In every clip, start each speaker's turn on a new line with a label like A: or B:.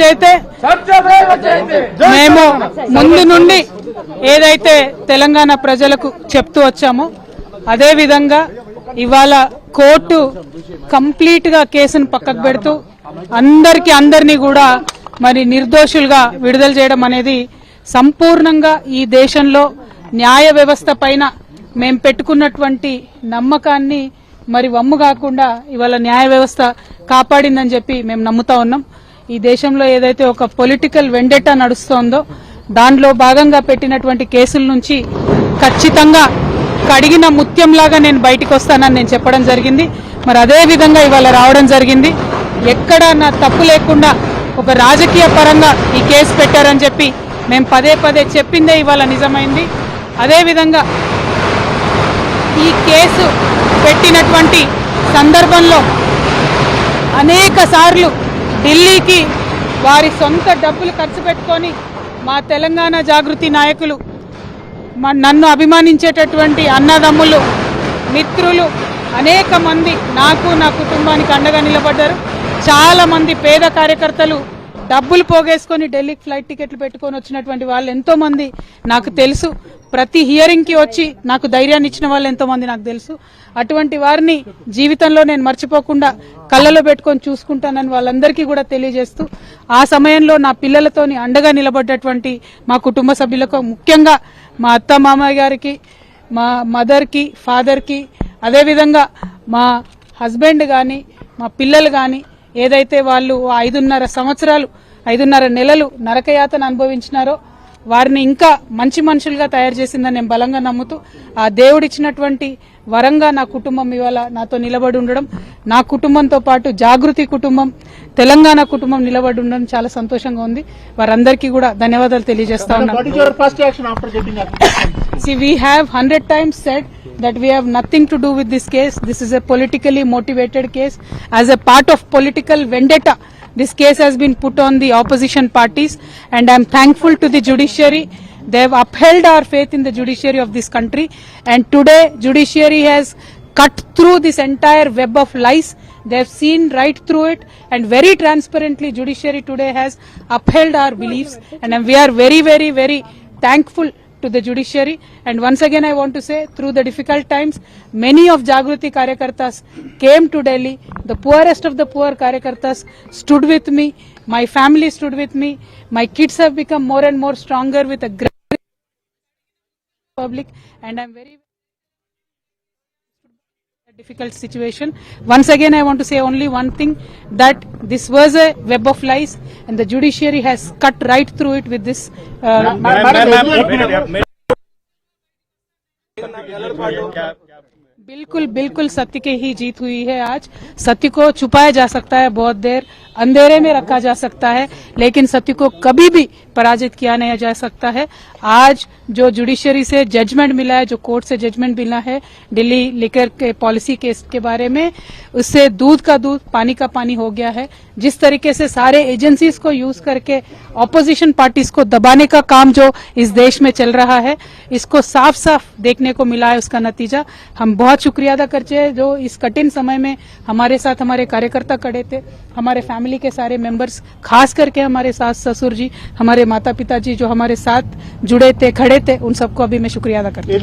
A: జయతే. మేము ముందు నుండి ఏదైతే తెలంగాణ ప్రజలకు చెప్తూ వచ్చామో అదే విధంగా ఇవాళ కోర్టు కంప్లీట్ గా కేసును పక్కకు పెడుతూ అందరినీ కూడా మరి నిర్దోషులుగా విడుదల చేయడం అనేది సంపూర్ణంగా ఈ దేశంలో న్యాయ వ్యవస్థ పైన మేము పెట్టుకున్నటువంటి నమ్మకాన్ని మరి వమ్ము కాకుండా ఇవాళ న్యాయ వ్యవస్థ కాపాడిందని చెప్పి మేము నమ్ముతా ఉన్నాం. ఈ దేశంలో ఏదైతే ఒక పొలిటికల్ వెండెటా నడుస్తోందో దానిలో భాగంగా పెట్టినటువంటి కేసుల నుంచి ఖచ్చితంగా కడిగిన ముత్యంలాగా నేను బయటికి వస్తానని నేను చెప్పడం జరిగింది. మరి అదే విధంగా ఇవాళ రావడం జరిగింది. ఎక్కడా నా తప్పు లేకుండా ఒక రాజకీయ పరంగా ఈ కేసు పెట్టారని చెప్పి మేము పదే చెప్పిందే ఇవాళ నిజమైంది. అదేవిధంగా ఈ కేసు పెట్టినటువంటి సందర్భంలో అనేక సార్లు ఢిల్లీకి వారి సొంత డబ్బులు ఖర్చు పెట్టుకొని మా తెలంగాణ జాగృతి నాయకులు, నన్ను అభిమానించేటటువంటి అన్నదమ్ములు, మిత్రులు అనేక మంది నాకు నా కుటుంబానికి అండగా నిలబడ్డారు. చాలా మంది పేద కార్యకర్తలు డబ్బులు పోగేసుకొని ఢిల్లీకి ఫ్లైట్ టికెట్లు పెట్టుకొని వచ్చినటువంటి వాళ్ళు ఎంతో మంది నాకు తెలుసు. ప్రతి హియరింగ్ కి వచ్చి నాకు ధైర్యాన్ని ఇచ్చిన వాళ్ళు ఎంతో మంది నాకు తెలుసు. అటువంటి వారిని జీవితంలో నేను మర్చిపోకుండా కళ్ళలో పెట్టుకొని చూసుకుంటానని వాళ్ళందరికీ కూడా తెలియజేస్తూ, ఆ సమయంలో నా పిల్లలతోని అండగా నిలబడ్డటువంటి మా కుటుంబ సభ్యులకు, ముఖ్యంగా మా అత్త మామయ్య గారికి, మా మదర్కి, ఫాదర్కి, అదేవిధంగా మా హస్బెండ్ కానీ మా పిల్లలు కానీ ఏదైతే వాళ్ళు 5.5 నెలలు నరకయాతన అనుభవించినారో వారిని ఇంకా మంచి మనుషులుగా తయారు చేసిందని నేను బలంగా నమ్ముతూ, ఆ దేవుడిచ్చినటువంటి వరంగా నా కుటుంబం ఇవాళ నాతో నిలబడి ఉండడం, నా కుటుంబంతో పాటు జాగృతి కుటుంబం, తెలంగాణ కుటుంబం నిలబడి ఉండడం చాలా సంతోషంగా ఉంది. వారందరికీ కూడా ధన్యవాదాలు తెలియజేస్తా ఉన్నాను. See, we have 100 times said that we have nothing to do with this case. This is a politically motivated case. As a part of political vendetta, this case has been put on the opposition parties, and I am thankful to the judiciary. They have upheld our faith in the judiciary of this country, and today judiciary has cut through this entire web of lies. They have seen right through it, and very transparently judiciary today has upheld our beliefs, and we are very thankful to the judiciary. And once again I want to say, through the difficult times, many of Jagruti Karyakartas came to Delhi. The poorest of the poor Karyakartas stood with me. My family stood with me. My kids have become more and more stronger with a great public, and I'm very difficult situation. Once again I want to say only one thing, that this was a web of lies, and the judiciary has cut right through it with this बिल्कुल सत्य की ही जीत हुई है। आज सत्य को छुपाया जा सकता है, बहुत देर अंधेरे में रखा जा सकता है, लेकिन सत्य को कभी भी पराजित किया नहीं जा सकता है। आज जो जुडिशरी से जजमेंट मिला है, जो कोर्ट से जजमेंट मिला है दिल्ली लिकर के पॉलिसी केस के बारे में, उससे दूध का दूध पानी का पानी हो गया है। जिस तरीके से सारे एजेंसीज को यूज करके ऑपोजिशन पार्टीज को दबाने का काम जो इस देश में चल रहा है, इसको साफ साफ देखने को मिला है। उसका नतीजा हम बहुत शुक्रिया अदा करते हैं, जो इस कठिन समय में हमारे साथ हमारे कार्यकर्ता खड़े थे, हमारे फैमिली के सारे मेंबर्स, खास करके हमारे सास ससुर जी, हमारे माता पिता जी जो हमारे साथ जुड़े थे, खड़े थे, उन सबको अभी मैं शुक्रिया अदा करती हूँ।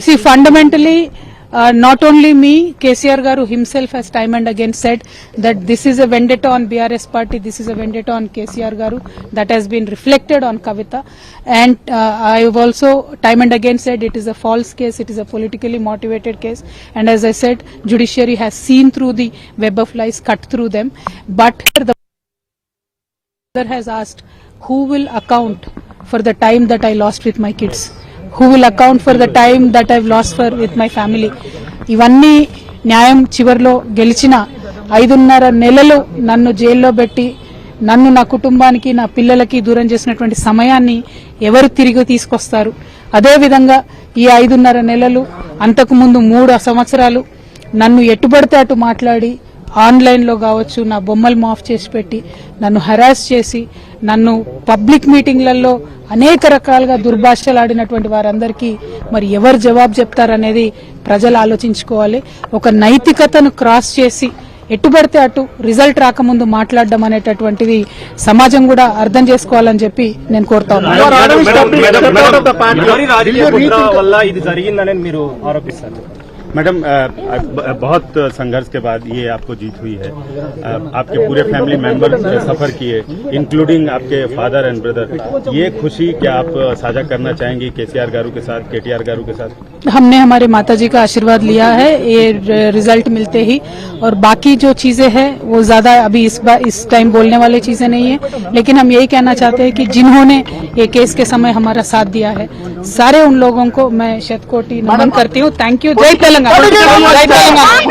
A: See, fundamentally, not only me, KCR Garu himself has time and again said that this is a vendetta on BRS party, this is a vendetta on KCR Garu, that has been reflected on Kavita, and I have also time and again said it is a false case, it is a politically motivated case, and as I said, judiciary has seen through the web of lies, cut through them, but the mother has asked, who will account for the time that I lost with my kids? Who will account for the time that I've lost with my family? ఇవన్నీ న్యాయం చివర్లో గెలిచిన 5.5 నెలలు నన్ను జైల్లో పెట్టి నన్ను నా కుటుంబానికి నా పిల్లలకి దూరం చేసినటువంటి సమయాన్ని ఎవరు తిరిగి తీసుకొస్తారు? అదే విధంగా ఈ 5.5 నెలలు, అంతకు ముందు 3 సంవత్సరాలు నన్ను ఎట్టుబడితే అటు మాట్లాడి ఆన్లైన్లో కావచ్చు నా బొమ్మలు మాఫ్ చేసి పెట్టి నన్ను హరాస్ చేసి నన్ను పబ్లిక్ మీటింగ్లలో అనేక రకాలుగా దుర్భాషలాడినటువంటి వారందరికీ మరి ఎవరు జవాబు చెప్తారనేది ప్రజలు ఆలోచించుకోవాలి. ఒక నైతికతను క్రాస్ చేసి ఎట్టుబడితే అటు రిజల్ట్ రాకముందు మాట్లాడడం అనేటటువంటిది సమాజం కూడా అర్థం చేసుకోవాలని చెప్పి నేను కోరుతా ఉన్నాను.
B: मैडम, बहुत संघर्ष के बाद ये आपको जीत हुई है. आपके पूरे फैमिली मेंबर सफर किए, इंक्लूडिंग आपके फादर एंड ब्रदर. ये खुशी क्या आप साझा करना चाहेंगी केसीआर गारू के साथ, केटीआर गारू के साथ?
A: हमने हमारे माताजी का आशीर्वाद लिया है ये रिजल्ट मिलते ही, और बाकी जो चीजें हैं वो ज्यादा अभी इस टाइम बोलने वाली चीजें नहीं है, लेकिन हम यही कहना चाहते हैं कि जिन्होंने ये केस के समय हमारा साथ दिया है, सारे उन लोगों को मैं शतकोटि नमन करती हूँ. Thank you. जय तेलंगाना.